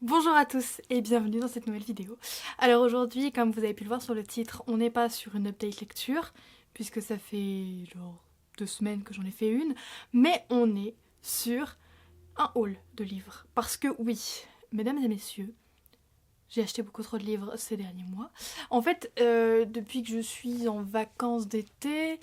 Bonjour à tous et bienvenue dans cette nouvelle vidéo. Alors aujourd'hui, comme vous avez pu le voir sur le titre, on n'est pas sur une update lecture, puisque ça fait genre 2 semaines que j'en ai fait une, mais on est sur un haul de livres. Parce que oui, mesdames et messieurs, j'ai acheté beaucoup trop de livres ces derniers mois. En fait, depuis que je suis en vacances d'été,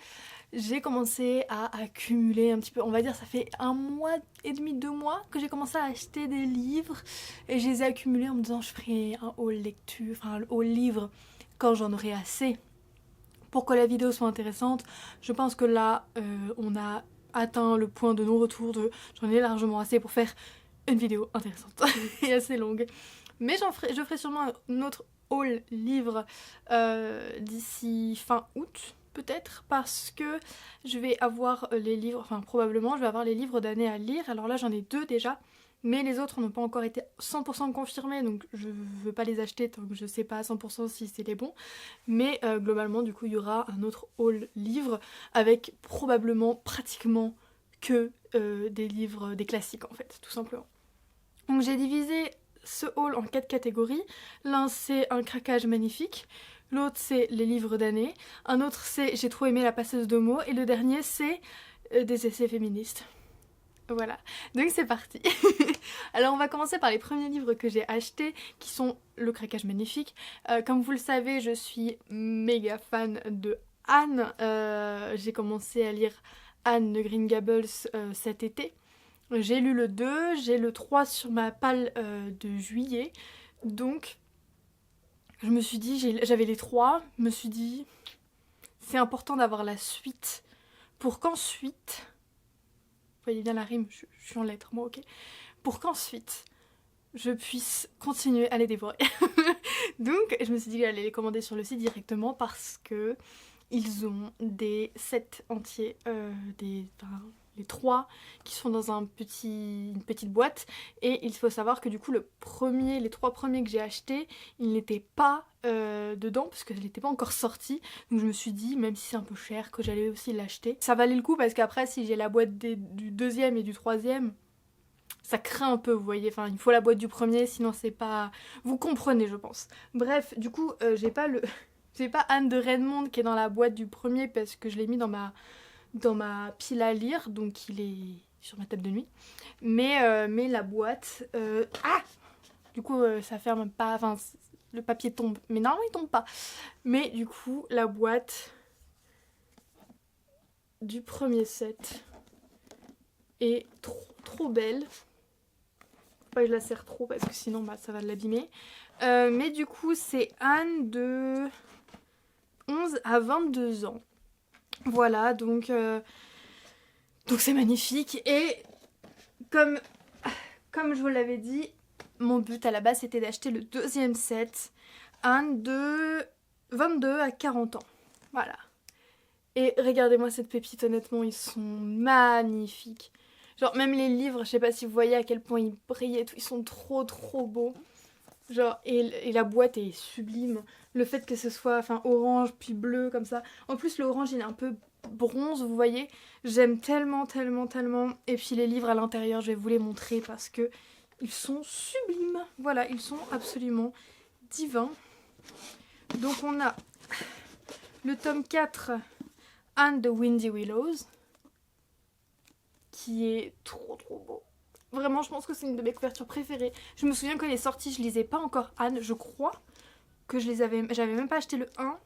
j'ai commencé à accumuler un petit peu, on va dire ça fait 1 mois et demi, 2 mois que j'ai commencé à acheter des livres et je les ai accumulés en me disant je ferai un haul lecture, enfin un haul livre quand j'en aurai assez pour que la vidéo soit intéressante. Je pense que là on a atteint le point de non-retour de j'en ai largement assez pour faire une vidéo intéressante et assez longue. Mais je ferai sûrement un autre haul livre d'ici fin août peut-être parce que je vais avoir les livres, enfin probablement je vais avoir les livres d'année à lire. Alors là j'en ai 2 déjà, mais les autres n'ont pas encore été 100% confirmés, donc je veux pas les acheter tant que je sais pas à 100% si c'est les bons. Mais globalement du coup il y aura un autre haul livre avec probablement pratiquement que des livres, des classiques en fait, tout simplement. Donc j'ai divisé ce haul en 4 catégories. L'un c'est un craquage magnifique, l'autre c'est les livres d'année, un autre c'est j'ai trop aimé la passeuse de mots, et le dernier c'est des essais féministes. Voilà, donc c'est parti. Alors on va commencer par les premiers livres que j'ai achetés, qui sont le craquage magnifique. Comme vous le savez, je suis méga fan de Anne. J'ai commencé à lire Anne de Green Gables cet été. J'ai lu le 2, j'ai le 3 sur ma palle de juillet. Donc, je me suis dit, j'avais les 3, je me suis dit, c'est important d'avoir la suite pour qu'ensuite, vous voyez bien la rime, je suis en lettres, moi, ok, pour qu'ensuite, je puisse continuer à les dévorer. Donc, je me suis dit que j'allais les commander sur le site directement parce que ils ont des sets entiers, les 3 qui sont dans une petite boîte, et il faut savoir que du coup les 3 premiers que j'ai achetés, ils n'étaient pas dedans parce que je n'étais pas encore sortie, donc je me suis dit même si c'est un peu cher que j'allais aussi l'acheter. Ça valait le coup parce qu'après si j'ai la boîte du deuxième et du troisième, ça craint un peu, vous voyez, enfin il faut la boîte du premier sinon c'est pas... Vous comprenez je pense. Bref, du coup j'ai pas le... J'ai pas Anne de Redmond qui est dans la boîte du premier parce que je l'ai mis dans ma pile à lire, donc il est sur ma table de nuit. Mais la boîte... Ah, du coup, ça ferme pas... Enfin, le papier tombe. Mais normalement, il tombe pas. Mais du coup, la boîte du premier set est trop belle. Faut pas que je la serre trop parce que sinon, bah, ça va l'abîmer. Mais du coup, c'est Anne de 11 à 22 ans. Voilà, donc c'est magnifique. Et comme je vous l'avais dit, mon but à la base c'était d'acheter le deuxième set, un de 22 à 40 ans. Voilà. Et regardez-moi cette pépite, honnêtement, ils sont magnifiques. Genre, même les livres, je sais pas si vous voyez à quel point ils brillent et tout, ils sont trop beaux. Genre, et la boîte est sublime. Le fait que ce soit enfin, orange puis bleu comme ça. En plus, l'orange il est un peu bronze, vous voyez. J'aime tellement. Et puis les livres à l'intérieur, je vais vous les montrer parce que ils sont sublimes. Voilà, ils sont absolument divins. Donc on a le tome 4, Anne de Windy Willows, qui est trop beau. Vraiment, je pense que c'est une de mes couvertures préférées. Je me souviens quand elle est sortie, je lisais pas encore Anne, je crois que j'avais même pas acheté le 1.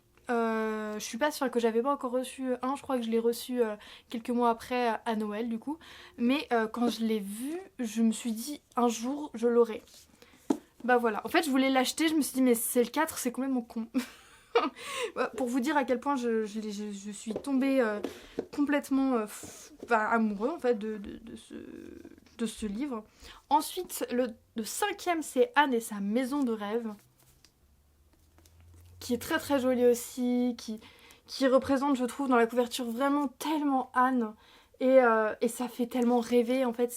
Je suis pas sûre que j'avais pas encore reçu un, je crois que je l'ai reçu quelques mois après à Noël du coup. Mais quand je l'ai vu, je me suis dit un jour je l'aurai. Bah voilà, en fait je voulais l'acheter, je me suis dit mais c'est le 4, c'est complètement con. Pour vous dire à quel point je suis tombée complètement amoureux en fait de ce livre. Ensuite, le 5e c'est Anne et sa maison de rêve, qui est très joli aussi, qui représente, je trouve, dans la couverture vraiment tellement Anne. Et ça fait tellement rêver, en fait,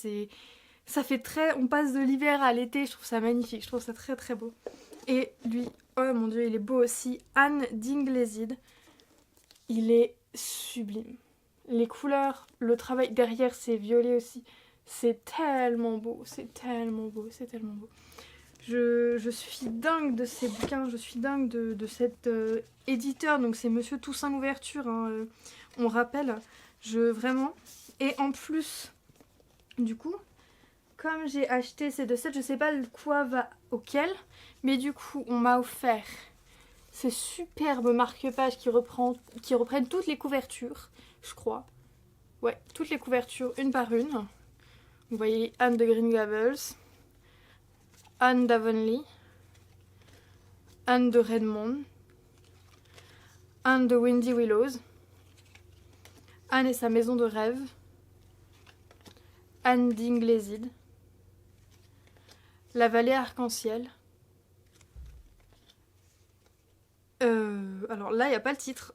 ça fait très... On passe de l'hiver à l'été, je trouve ça magnifique, je trouve ça très beau. Et lui, oh mon dieu, il est beau aussi, Anne d'Ingleside. Il est sublime. Les couleurs, le travail derrière, c'est violet aussi. C'est tellement beau. Je suis dingue de ces bouquins, je suis dingue de cet éditeur, donc c'est Monsieur Toussaint Louverture, hein, on rappelle, vraiment. Et en plus, du coup, comme j'ai acheté ces deux sets, je sais pas quoi va auquel, mais du coup, on m'a offert ces superbes marque-pages qui reprennent toutes les couvertures, je crois. Ouais, toutes les couvertures, une par une. Vous voyez Anne de Green Gables, Anne d'Avonlea, Anne de Redmond, Anne de Windy Willows, Anne et sa maison de rêve, Anne d'Ingleside, La vallée arc-en-ciel. Alors là, il n'y a pas le titre.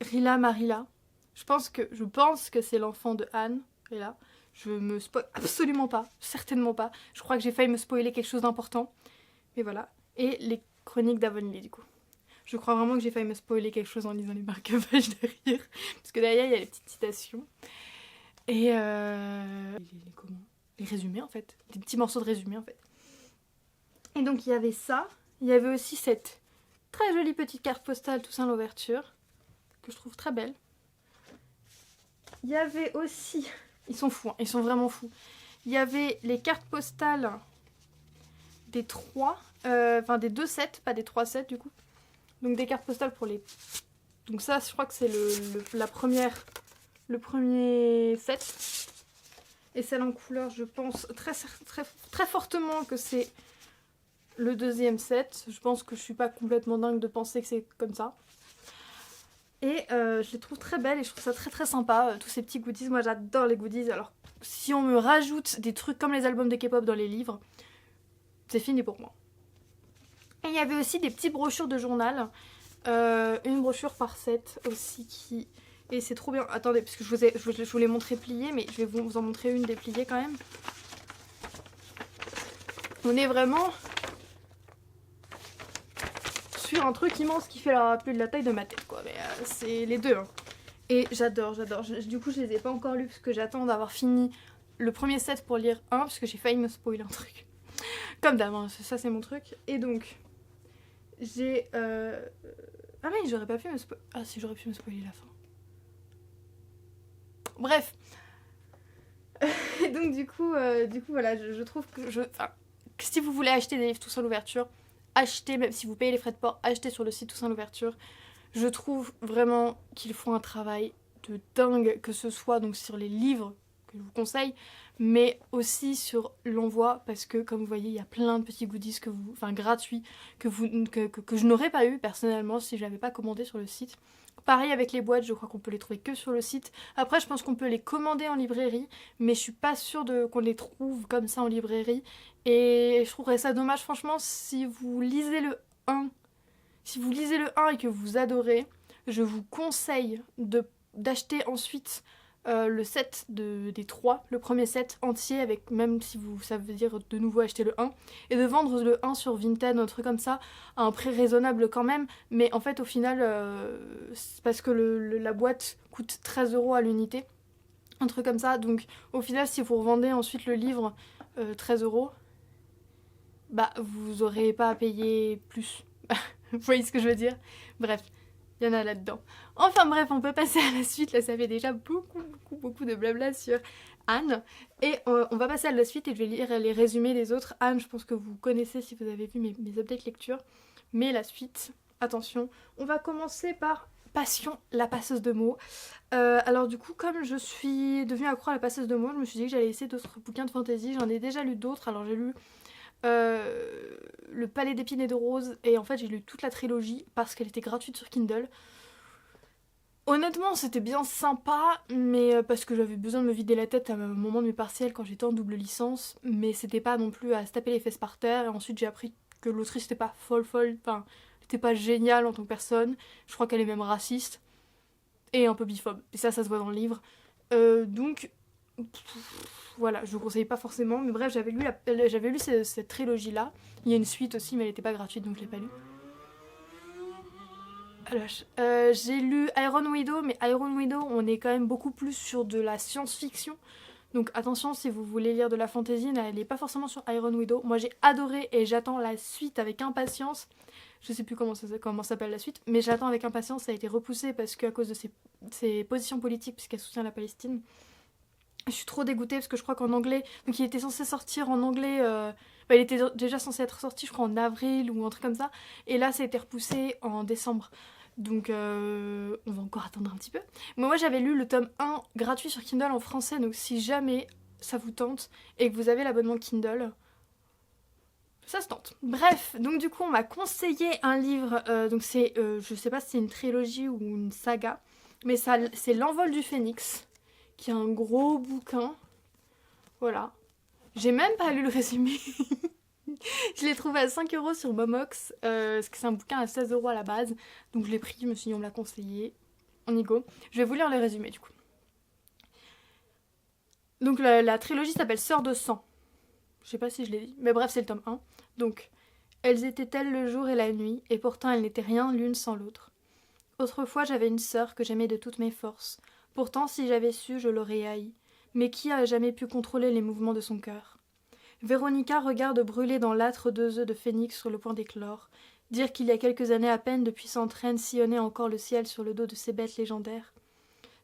Rila Marilla. Je pense que c'est l'enfant de Anne. Rila. Je me spoil absolument pas. Certainement pas. Je crois que j'ai failli me spoiler quelque chose d'important. Mais voilà. Et les chroniques d'Avonlea, du coup. Je crois vraiment que j'ai failli me spoiler quelque chose en lisant les marque-pages derrière. Parce que derrière, il y a les petites citations. Et les résumés, en fait. Des petits morceaux de résumés, en fait. Et donc, il y avait ça. Il y avait aussi cette très jolie petite carte postale Toussaint Louverture, que je trouve très belle. Il y avait aussi... Ils sont fous, hein, ils sont vraiment fous. Il y avait les cartes postales des des 2 sets, pas des 3 sets du coup. Donc des cartes postales pour les... Donc ça, je crois que c'est le premier set. Et celle en couleur, je pense très fortement que c'est le deuxième set. Je pense que je suis pas complètement dingue de penser que c'est comme ça. Et je les trouve très belles et je trouve ça très sympa, tous ces petits goodies. Moi j'adore les goodies, alors si on me rajoute des trucs comme les albums de K-pop dans les livres, c'est fini pour moi. Et il y avait aussi des petites brochures de journal, une brochure par set aussi qui... Et c'est trop bien. Attendez, parce que je vous l'ai montré plié, mais je vais vous en montrer une dépliée quand même. On est vraiment sur un truc immense qui fait plus de la taille de ma tête, quoi. Mais c'est les deux, hein. Et j'adore. Du coup, je les ai pas encore lus parce que j'attends d'avoir fini le premier set pour lire un, parce que j'ai failli me spoiler un truc. Comme d'hab, hein, ça c'est mon truc. Et donc, j'ai... Ah mais j'aurais pas pu me spoiler... Ah si, j'aurais pu me spoiler la fin. Bref. Et donc du coup voilà, je trouve que si vous voulez acheter des livres Toussaint Louverture, achetez, même si vous payez les frais de port, achetez sur le site Toussaint Louverture. Je trouve vraiment qu'ils font un travail de dingue, que ce soit donc sur les livres que je vous conseille, mais aussi sur l'envoi, parce que comme vous voyez, il y a plein de petits goodies gratuits que je n'aurais pas eu personnellement si je l'avais pas commandé sur le site. Pareil avec les boîtes, je crois qu'on peut les trouver que sur le site. Après, je pense qu'on peut les commander en librairie, mais je suis pas sûre qu'on les trouve comme ça en librairie. Et je trouverais ça dommage, franchement, si vous lisez le 1 et que vous adorez, je vous conseille d'acheter ensuite le set des 3, le premier set entier, avec même si ça veut dire de nouveau acheter le 1, et de vendre le 1 sur Vinted, un truc comme ça, à un prix raisonnable quand même, mais en fait au final, c'est parce que la boîte coûte 13 € à l'unité, un truc comme ça, donc au final si vous revendez ensuite le livre 13 €, bah vous aurez pas à payer plus. Vous voyez ce que je veux dire? Bref, il y en a là-dedans. Enfin bref, on peut passer à la suite. Là, ça fait déjà beaucoup de blabla sur Anne. Et on va passer à la suite et je vais lire les résumés des autres. Anne, je pense que vous connaissez si vous avez vu mes updates lecture. Mais la suite, attention, on va commencer par Passion, la passeuse de mots. Alors du coup, comme je suis devenue accro à la passeuse de mots, je me suis dit que j'allais essayer d'autres bouquins de fantasy. J'en ai déjà lu d'autres. Alors j'ai lu... Le Palais d'épines et de roses, et en fait j'ai lu toute la trilogie parce qu'elle était gratuite sur Kindle. Honnêtement c'était bien sympa, mais parce que j'avais besoin de me vider la tête à un moment de mes partiels quand j'étais en double licence, mais c'était pas non plus à se taper les fesses par terre. Et ensuite j'ai appris que l'autrice était pas folle, enfin elle était pas géniale en tant que personne, je crois qu'elle est même raciste et un peu biphobe, et ça se voit dans le livre. Donc voilà, je vous conseille pas forcément, mais bref, j'avais lu cette trilogie-là. Il y a une suite aussi, mais elle était pas gratuite, donc je l'ai pas lue. Alors, j'ai lu Iron Widow, mais Iron Widow, on est quand même beaucoup plus sur de la science-fiction. Donc attention, si vous voulez lire de la fantasy, n'allez pas forcément sur Iron Widow. Moi j'ai adoré et j'attends la suite avec impatience. Je sais plus comment s'appelle la suite, mais j'attends avec impatience. Ça a été repoussé parce qu'à cause de ses positions politiques, puisqu'elle soutient la Palestine. Je suis trop dégoûtée parce que je crois qu'en anglais, donc il était censé sortir en anglais, il était déjà censé être sorti je crois en avril ou un truc comme ça, et là ça a été repoussé en décembre. Donc on va encore attendre un petit peu. Mais moi j'avais lu le tome 1 gratuit sur Kindle en français, donc si jamais ça vous tente et que vous avez l'abonnement Kindle, ça se tente. Bref, donc du coup on m'a conseillé un livre, donc c'est, je sais pas si c'est une trilogie ou une saga, mais ça, c'est L'Envol du Phénix, qui est un gros bouquin. Voilà. J'ai même pas lu le résumé. Je l'ai trouvé à 5 € sur Momox, parce que c'est un bouquin à 16 € à la base. Donc je l'ai pris, je me suis dit on me l'a conseillé. On y go. Je vais vous lire le résumé du coup. Donc la trilogie s'appelle Sœurs de sang. Je sais pas si je l'ai dit, mais bref c'est le tome 1. Donc, elles étaient telles le jour et la nuit, et pourtant elles n'étaient rien l'une sans l'autre. Autrefois j'avais une sœur que j'aimais de toutes mes forces. Pourtant si j'avais su, je l'aurais haïe. Mais qui a jamais pu contrôler les mouvements de son cœur? Véronica regarde brûler dans l'âtre 2 œufs de phénix sur le point d'éclore. Dire qu'il y a quelques années à peine de puissantes reines sillonnaient encore le ciel sur le dos de ces bêtes légendaires.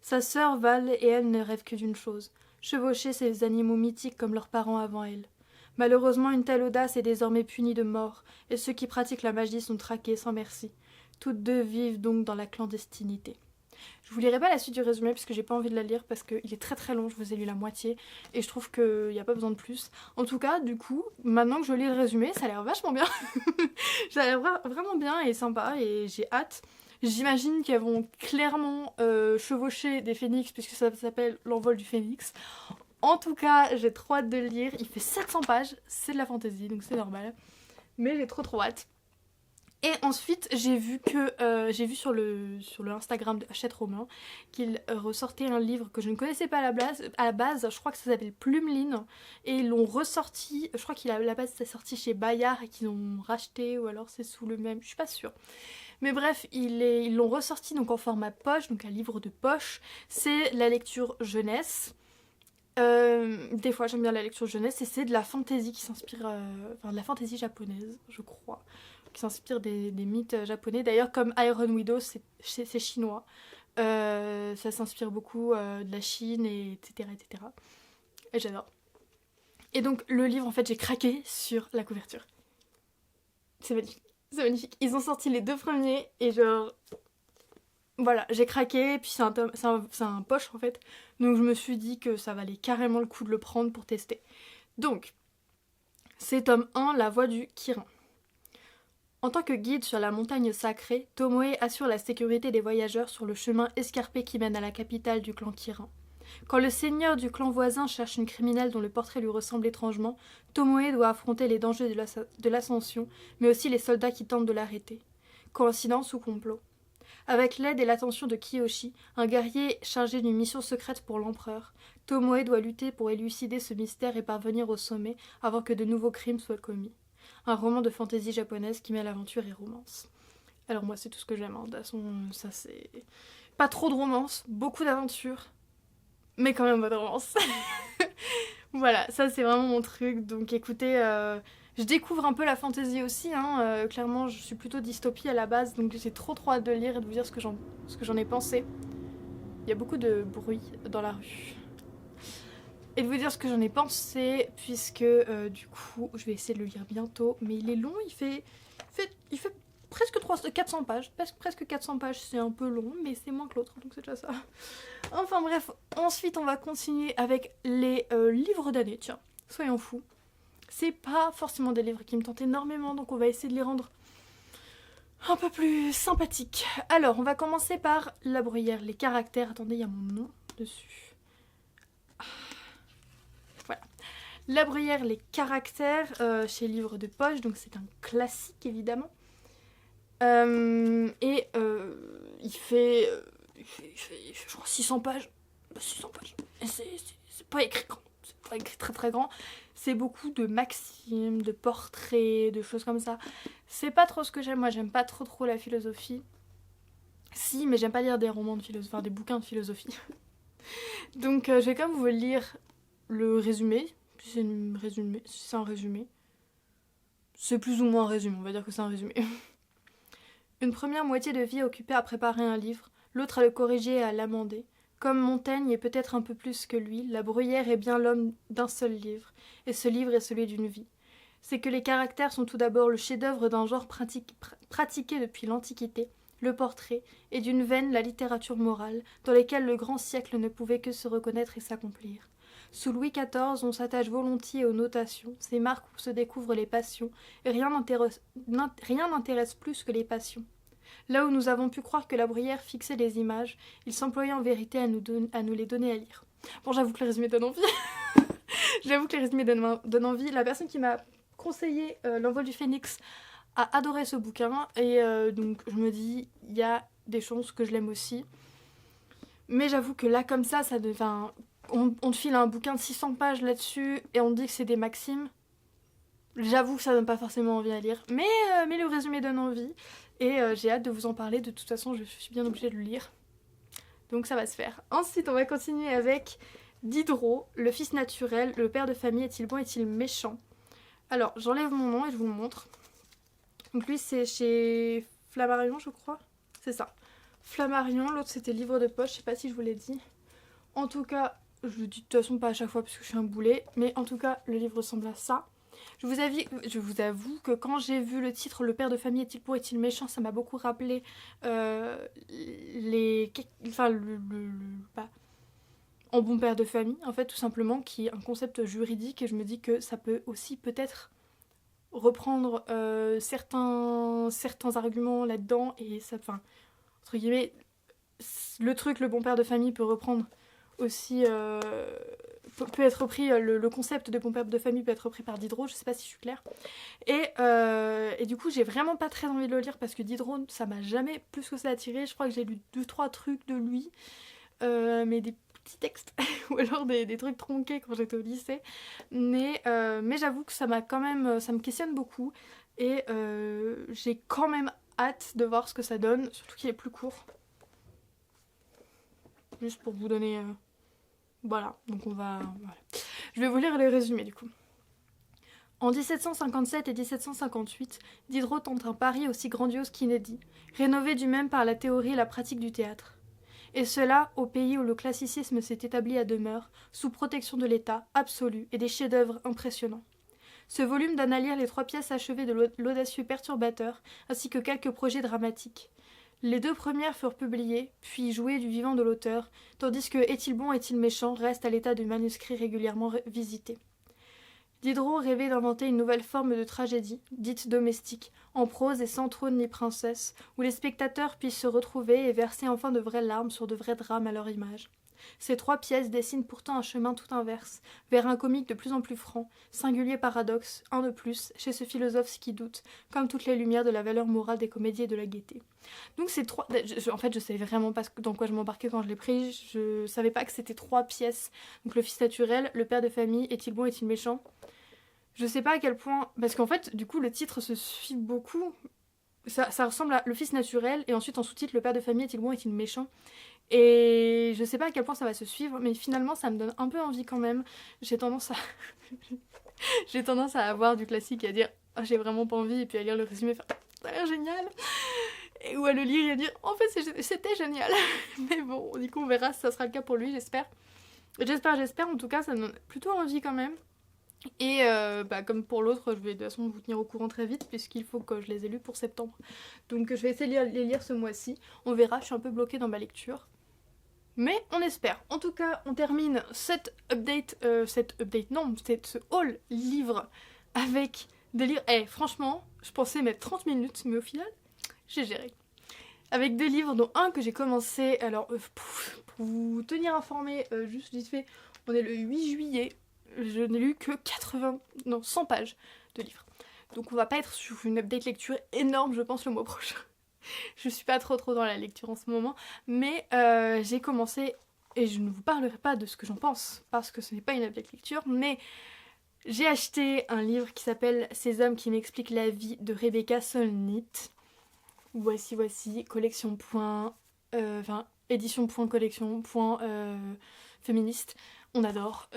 Sa sœur Val et elle ne rêvent que d'une chose, chevaucher ces animaux mythiques comme leurs parents avant elle. Malheureusement, une telle audace est désormais punie de mort, et ceux qui pratiquent la magie sont traqués sans merci. Toutes deux vivent donc dans la clandestinité. Je vous lirai pas la suite du résumé parce que j'ai pas envie de la lire parce qu'il est très très long, je vous ai lu la moitié et je trouve qu'il n'y a pas besoin de plus. En tout cas, du coup, maintenant que je lis le résumé, ça a l'air vachement bien. Ça a l'air vraiment bien et sympa et j'ai hâte. J'imagine qu'elles vont clairement chevaucher des phénix puisque ça s'appelle L'Envol du Phénix. En tout cas, j'ai trop hâte de le lire. Il fait 700 pages, c'est de la fantasy donc c'est normal. Mais j'ai trop hâte. Et ensuite, j'ai vu sur le Instagram de Hachette Romain qu'il ressortait un livre que je ne connaissais pas à la base. Je crois que ça s'appelle Plumeline. Et ils l'ont ressorti. Je crois qu'à la base, c'est sorti chez Bayard et qu'ils l'ont racheté. Ou alors c'est sous le même. Je suis pas sûre. Mais bref, ils l'ont ressorti donc en format poche, donc un livre de poche. C'est la lecture jeunesse. Des fois, j'aime bien la lecture jeunesse. Et c'est de la fantasy qui s'inspire. Enfin, de la fantasy japonaise, je crois. Qui s'inspire des mythes japonais. D'ailleurs, comme Iron Widow, c'est chinois. Ça s'inspire beaucoup de la Chine, etc., etc. Et j'adore. Et donc, le livre, en fait, j'ai craqué sur la couverture. C'est magnifique. C'est magnifique. Ils ont sorti les 2 premiers et genre... Voilà, j'ai craqué. Et puis c'est un poche, en fait. Donc, je me suis dit que ça valait carrément le coup de le prendre pour tester. Donc, c'est tome 1, La Voix du Kirin. En tant que guide sur la montagne sacrée, Tomoe assure la sécurité des voyageurs sur le chemin escarpé qui mène à la capitale du clan Kirin. Quand le seigneur du clan voisin cherche une criminelle dont le portrait lui ressemble étrangement, Tomoe doit affronter les dangers de l'ascension, mais aussi les soldats qui tentent de l'arrêter. Coïncidence ou complot? Avec l'aide et l'attention de Kiyoshi, un guerrier chargé d'une mission secrète pour l'empereur, Tomoe doit lutter pour élucider ce mystère et parvenir au sommet avant que de nouveaux crimes soient commis. Un roman de fantaisie japonaise qui mêle aventure et romance. Alors moi c'est tout ce que j'aime, de toute façon ça c'est... Pas trop de romance, beaucoup d'aventure, mais quand même pas de romance. Voilà, ça c'est vraiment mon truc, donc écoutez, je découvre un peu la fantaisie aussi, clairement je suis plutôt dystopie à la base, donc j'ai trop hâte de lire et de vous dire ce que j'en ai pensé. Il y a beaucoup de bruit dans la rue. Et de vous dire ce que j'en ai pensé, puisque du coup, je vais essayer de le lire bientôt, mais il est long, il fait presque 400 pages, presque 400 pages, c'est un peu long, mais c'est moins que l'autre, donc c'est déjà ça. Enfin bref, ensuite on va continuer avec les livres d'année, tiens, soyons fous. C'est pas forcément des livres qui me tentent énormément, donc on va essayer de les rendre un peu plus sympathiques. Alors, on va commencer par La Bruyère, les caractères, attendez, il y a mon nom dessus. Voilà. La Bruyère, les caractères, chez Livre de Poche, donc c'est un classique évidemment. Il fait genre 600 pages. 600 pages. Et c'est pas écrit grand. C'est pas écrit très très grand. C'est beaucoup de maximes, de portraits, de choses comme ça. C'est pas trop ce que j'aime. Moi, j'aime pas trop la philosophie. Si, mais j'aime pas lire des romans de philosophie, enfin des bouquins de philosophie. Donc, je vais quand même vous lire le résumé. C'est un résumé. C'est plus ou moins un résumé, on va dire que c'est un résumé. Une première moitié de vie occupée à préparer un livre, l'autre à le corriger et à l'amender. Comme Montaigne et peut-être un peu plus que lui, La Bruyère est bien l'homme d'un seul livre, et ce livre est celui d'une vie. C'est que les caractères sont tout d'abord le chef-d'œuvre d'un genre pratiqué depuis l'Antiquité, le portrait, et d'une veine la littérature morale, dans lesquelles le grand siècle ne pouvait que se reconnaître et s'accomplir. Sous Louis XIV, on s'attache volontiers aux notations, ces marques où se découvrent les passions, et rien n'intéresse plus que les passions. Là où nous avons pu croire que la Bruyère fixait les images, il s'employait en vérité à nous les donner à lire. Bon, j'avoue que le résumé donne envie. Donne envie. La personne qui m'a conseillé L'envol du phénix a adoré ce bouquin, et donc je me dis, il y a des chances que je l'aime aussi. Mais j'avoue que là, comme ça devient... On te file un bouquin de 600 pages là-dessus, et on te dit que c'est des maximes. J'avoue que ça donne pas forcément envie à lire, mais le résumé donne envie, et j'ai hâte de vous en parler. De toute façon, je suis bien obligée de le lire, donc ça va se faire. Ensuite, on va continuer avec Diderot, le fils naturel, le père de famille, est-il bon, est-il méchant? Alors, j'enlève mon nom et je vous le montre. Donc lui, c'est chez Flammarion, je crois. C'est ça. Flammarion, l'autre c'était Livre de poche, je sais pas si je vous l'ai dit. En tout cas, je le dis de toute façon pas à chaque fois parce que je suis un boulet, mais en tout cas, le livre ressemble à ça. Je vous avoue que quand j'ai vu le titre Le père de famille est-il bon, est-il méchant, ça m'a beaucoup rappelé en bon père de famille, en fait, tout simplement, qui est un concept juridique, et je me dis que ça peut aussi peut-être reprendre certains arguments là-dedans, et ça, enfin, entre guillemets, le bon père de famille peut reprendre aussi peut être repris, le concept de bon père de famille peut être repris par Diderot, je sais pas si je suis claire. Et du coup, j'ai vraiment pas très envie de le lire parce que Diderot, ça m'a jamais plus que ça attiré. Je crois que j'ai lu 2-3 trucs de lui, mais des petits textes ou alors des trucs tronqués quand j'étais au lycée. Mais j'avoue que ça me questionne beaucoup, et j'ai quand même hâte de voir ce que ça donne, surtout qu'il est plus court. Juste pour vous donner... Voilà, donc voilà. Je vais vous lire le résumé du coup. En 1757 et 1758, Diderot tente un pari aussi grandiose qu'inédit, rénové du même par la théorie et la pratique du théâtre. Et cela au pays où le classicisme s'est établi à demeure, sous protection de l'État absolu et des chefs-d'œuvre impressionnants. Ce volume donne à lire les 3 pièces achevées de l'audacieux perturbateur, ainsi que quelques projets dramatiques. Les 2 premières furent publiées, puis jouées du vivant de l'auteur, tandis que Est-il bon, est-il méchant reste à l'état de manuscrit régulièrement visité. Diderot rêvait d'inventer une nouvelle forme de tragédie, dite domestique, en prose et sans trône ni princesse, où les spectateurs puissent se retrouver et verser enfin de vraies larmes sur de vrais drames à leur image. Ces 3 pièces dessinent pourtant un chemin tout inverse, vers un comique de plus en plus franc, singulier paradoxe, un de plus, chez ce philosophe qui doute, comme toutes les lumières de la valeur morale des comédies et de la gaieté. Donc ces 3... En fait, je savais vraiment pas dans quoi je m'embarquais quand je l'ai pris, je savais pas que c'était 3 pièces. Donc le fils naturel, le père de famille, est-il bon, est-il méchant? Je sais pas à quel point... Parce qu'en fait, du coup, le titre se suit beaucoup. Ça ressemble à le fils naturel, et ensuite en sous-titre, le père de famille, est-il bon, est-il méchant? Et je sais pas à quel point ça va se suivre, mais finalement ça me donne un peu envie quand même. J'ai tendance à avoir du classique et à dire ah, j'ai vraiment pas envie, et puis à lire le résumé et faire ça a l'air génial, ou à le lire et à dire en fait c'était génial. Mais bon, du coup on verra si ça sera le cas pour lui, j'espère. J'espère, en tout cas ça me donne plutôt envie quand même. Et comme pour l'autre, je vais de toute façon vous tenir au courant très vite, puisqu'il faut que je les ai lus pour septembre. Donc je vais essayer de les lire ce mois-ci. On verra, je suis un peu bloquée dans ma lecture. Mais on espère. En tout cas, on termine ce haul livre avec des livres... franchement, je pensais mettre 30 minutes, mais au final, j'ai géré. Avec 2 livres, dont un que j'ai commencé... Alors, pour vous tenir informé, juste vite fait, on est le 8 juillet. Je n'ai lu que 100 pages de livres. Donc on va pas être sur une update lecture énorme, je pense, le mois prochain. Je suis pas trop dans la lecture en ce moment, mais j'ai commencé, et je ne vous parlerai pas de ce que j'en pense, parce que ce n'est pas une update lecture, mais j'ai acheté un livre qui s'appelle Ces hommes qui m'expliquent la vie de Rebecca Solnit. Voici, édition.collection.féministe. on adore.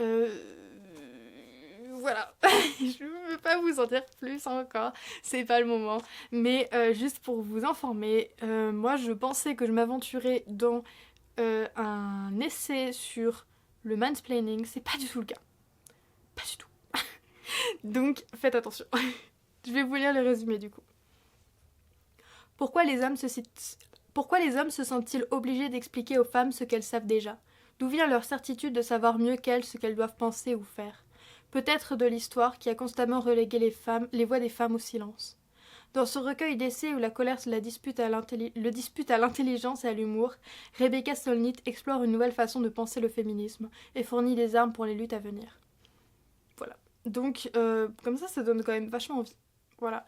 Voilà, je ne veux pas vous en dire plus encore, c'est pas le moment. Mais juste pour vous informer, moi je pensais que je m'aventurais dans un essai sur le mansplaining, c'est pas du tout le cas. Pas du tout. Donc faites attention. Je vais vous lire le résumé du coup. Pourquoi les hommes se sentent-ils obligés d'expliquer aux femmes ce qu'elles savent déjà ? D'où vient leur certitude de savoir mieux qu'elles ce qu'elles doivent penser ou faire ? Peut-être de l'histoire qui a constamment relégué les voix des femmes au silence. Dans ce recueil d'essais où la colère se dispute à l'intelligence et à l'humour, Rebecca Solnit explore une nouvelle façon de penser le féminisme et fournit des armes pour les luttes à venir. Voilà. Donc, comme ça donne quand même vachement envie. Voilà.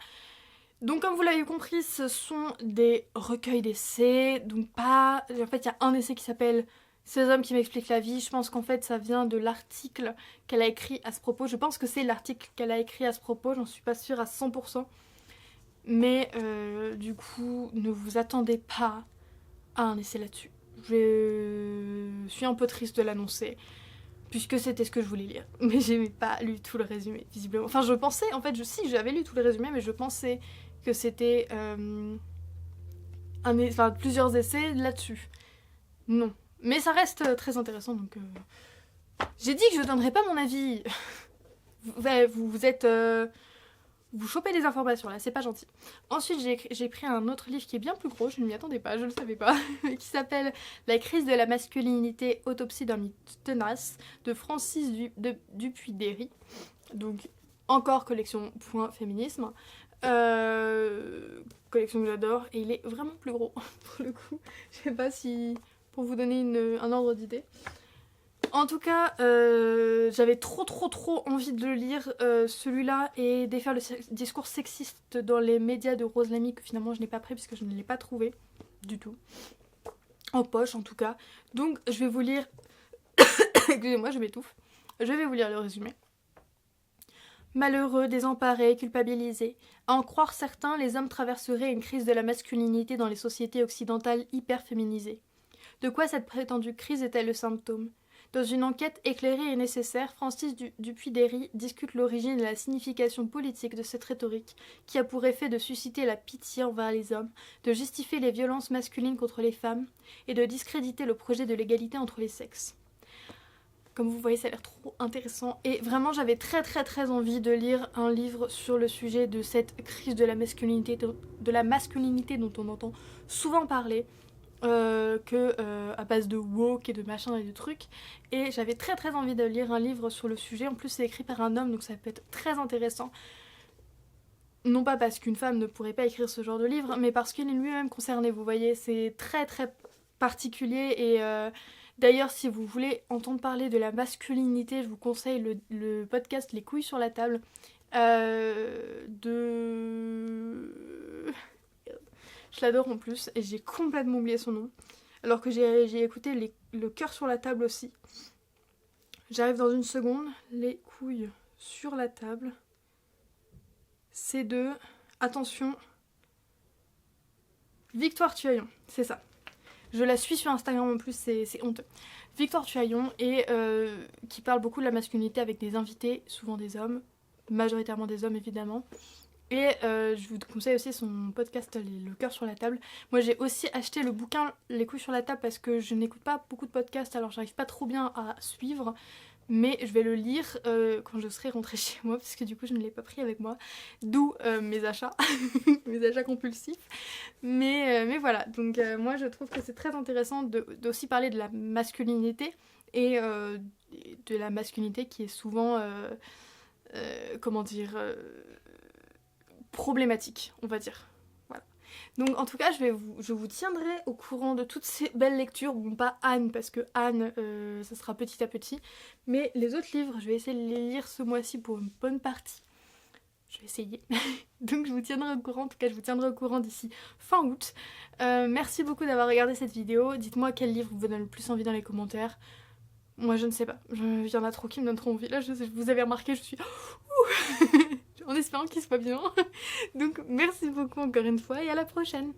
Donc, comme vous l'avez compris, ce sont des recueils d'essais. Donc, en fait, il y a un essai qui s'appelle « Ces hommes qui m'expliquent la vie ». Je pense qu'en fait, ça vient de l'article qu'elle a écrit à ce propos. Je pense que c'est l'article qu'elle a écrit à ce propos. J'en suis pas sûre à 100%. Mais du coup, ne vous attendez pas à un essai là-dessus. Je suis un peu triste de l'annoncer, puisque c'était ce que je voulais lire. Mais j'ai pas lu tout le résumé, visiblement. Enfin, je pensais, en fait, j'avais lu tout le résumé, mais je pensais que c'était plusieurs essais là-dessus. Non. Mais ça reste très intéressant, donc... J'ai dit que je donnerais pas mon avis. Vous êtes... Vous chopez des informations là, c'est pas gentil. Ensuite, j'ai pris un autre livre qui est bien plus gros, je ne m'y attendais pas, je ne le savais pas, qui s'appelle La crise de la masculinité, autopsie d'un mythe tenace, de Francis Dupuy-Derry. Donc, encore collection Point Féminisme. Collection que j'adore, et il est vraiment plus gros, pour le coup. Je sais pas si... pour vous donner un ordre d'idée. En tout cas, j'avais trop envie de le lire, celui-là, et défaire le discours sexiste dans les médias de Rose Lamy, que finalement je n'ai pas pris puisque je ne l'ai pas trouvé du tout. En poche en tout cas. Donc je vais vous lire... Excusez-moi, je m'étouffe. Je vais vous lire le résumé. Malheureux, désemparés, culpabilisés. À en croire certains, les hommes traverseraient une crise de la masculinité dans les sociétés occidentales hyper féminisées. De quoi cette prétendue crise est-elle le symptôme ? Dans une enquête éclairée et nécessaire, Francis Dupuy-Derry discute l'origine et la signification politique de cette rhétorique qui a pour effet de susciter la pitié envers les hommes, de justifier les violences masculines contre les femmes et de discréditer le projet de l'égalité entre les sexes. Comme vous voyez, ça a l'air trop intéressant et vraiment j'avais très envie de lire un livre sur le sujet de cette crise de la masculinité dont on entend souvent parler. À base de woke et de machin et de trucs, et j'avais très envie de lire un livre sur le sujet. En plus c'est écrit par un homme, donc ça peut être très intéressant, non pas parce qu'une femme ne pourrait pas écrire ce genre de livre, mais parce qu'il est lui-même concerné, vous voyez, c'est très particulier. Et d'ailleurs, si vous voulez entendre parler de la masculinité, je vous conseille le podcast Les couilles sur la table Je l'adore en plus, et j'ai complètement oublié son nom. Alors que j'ai écouté le cœur sur la table aussi. J'arrive dans une seconde. Les couilles sur la table. C'est de... Attention. Victoire Tuaillon, c'est ça. Je la suis sur Instagram en plus, c'est honteux. Victoire Tuaillon, et qui parle beaucoup de la masculinité avec des invités, souvent des hommes. Majoritairement des hommes évidemment. Et je vous conseille aussi son podcast Le cœur sur la table. Moi j'ai aussi acheté le bouquin Les couilles sur la table parce que je n'écoute pas beaucoup de podcasts, alors j'arrive pas trop bien à suivre. Mais je vais le lire quand je serai rentrée chez moi, parce que du coup je ne l'ai pas pris avec moi. D'où mes achats, mes achats compulsifs. Mais voilà, donc moi je trouve que c'est très intéressant d'aussi parler de la masculinité. Et de la masculinité qui est souvent... problématique, on va dire. Voilà. Donc en tout cas, je vous tiendrai au courant de toutes ces belles lectures. Bon, pas Anne, parce que Anne, ça sera petit à petit. Mais les autres livres, je vais essayer de les lire ce mois-ci pour une bonne partie. Je vais essayer. Donc je vous tiendrai au courant. En tout cas, je vous tiendrai au courant d'ici fin août. Merci beaucoup d'avoir regardé cette vidéo. Dites-moi quel livre vous donne le plus envie dans les commentaires. Moi, je ne sais pas. Il y en a trop qui me donnent trop envie. Là, vous avez remarqué, je suis... en espérant qu'il soit bien. Donc merci beaucoup encore une fois et à la prochaine.